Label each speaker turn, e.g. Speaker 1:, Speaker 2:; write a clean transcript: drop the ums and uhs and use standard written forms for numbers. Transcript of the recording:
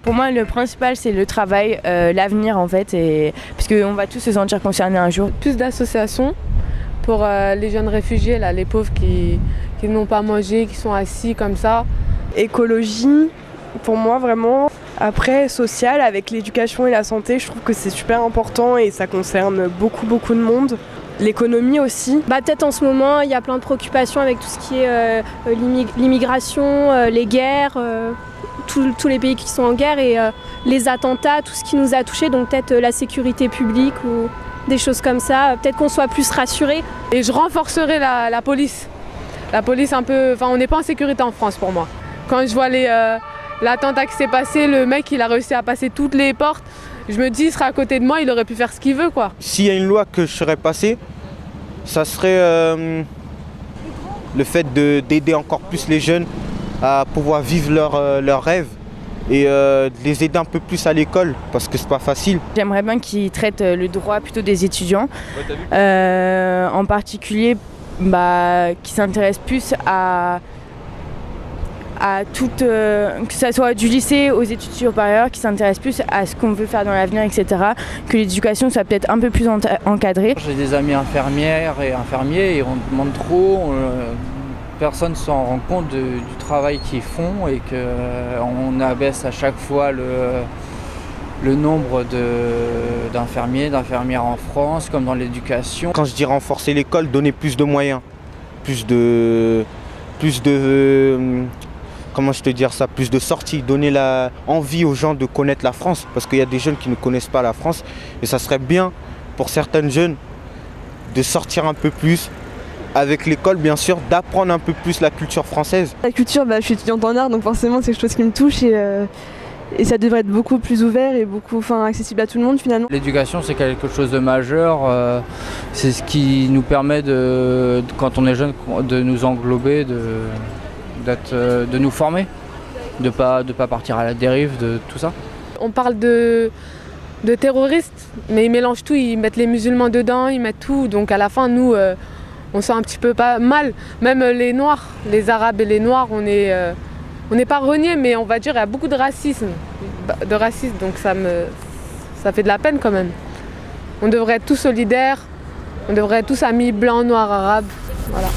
Speaker 1: Pour moi, le principal, c'est le travail, l'avenir en fait, parce qu'on va tous se sentir concernés un jour.
Speaker 2: Plus d'associations pour les jeunes réfugiés, là, les pauvres qui n'ont pas mangé, qui sont assis comme ça.
Speaker 3: Écologie, pour moi vraiment. Après, social, avec l'éducation et la santé, je trouve que c'est super important et ça concerne beaucoup de monde. L'économie aussi.
Speaker 4: Peut-être en ce moment, il y a plein de préoccupations avec tout ce qui est l'immigration, les guerres, tous les pays qui sont en guerre et les attentats, tout ce qui nous a touchés, donc peut-être la sécurité publique ou des choses comme ça. Peut-être qu'on soit plus rassurés.
Speaker 2: Et je renforcerai la police. La police un peu... Enfin, on n'est pas en sécurité en France pour moi. Quand je vois l'attentat qui s'est passé, le mec il a réussi à passer toutes les portes. Je me dis, il sera à côté de moi, il aurait pu faire ce qu'il veut, quoi.
Speaker 5: S'il y a une loi que je serais passée, ça serait le fait d'aider encore plus les jeunes à pouvoir vivre leurs rêves et de les aider un peu plus à l'école parce que c'est pas facile.
Speaker 1: J'aimerais bien qu'ils traitent le droit plutôt des étudiants, en particulier qui s'intéressent plus à tout, que ce soit du lycée aux études supérieures, qui s'intéressent plus à ce qu'on veut faire dans l'avenir, etc. Que l'éducation soit peut-être un peu plus encadrée.
Speaker 6: J'ai des amis infirmières et infirmiers et on demande trop, personne ne s'en rend compte du travail qu'ils font et qu'on abaisse à chaque fois le nombre d'infirmiers, d'infirmières en France, comme dans l'éducation.
Speaker 5: Quand je dis renforcer l'école, donner plus de moyens, plus de comment je te dire ça, plus de sorties, donner envie aux gens de connaître la France, parce qu'il y a des jeunes qui ne connaissent pas la France, et ça serait bien pour certaines jeunes de sortir un peu plus, avec l'école bien sûr, d'apprendre un peu plus la culture française.
Speaker 3: La culture, je suis étudiante en art, donc forcément c'est quelque chose qui me touche et ça devrait être beaucoup plus ouvert et accessible à tout le monde finalement.
Speaker 6: L'éducation c'est quelque chose de majeur, c'est ce qui nous permet quand on est jeune de nous englober, de nous former, de pas partir à la dérive de tout ça.
Speaker 2: On parle de terroristes, mais ils mélangent tout, ils mettent les musulmans dedans, ils mettent tout, donc à la fin nous on sent un petit peu pas mal, même les noirs, les arabes et les noirs, on n'est pas reniés, mais on va dire il y a beaucoup de racisme, donc ça fait de la peine quand même. On devrait être tous solidaires, on devrait être tous amis blancs, noirs, arabes, voilà.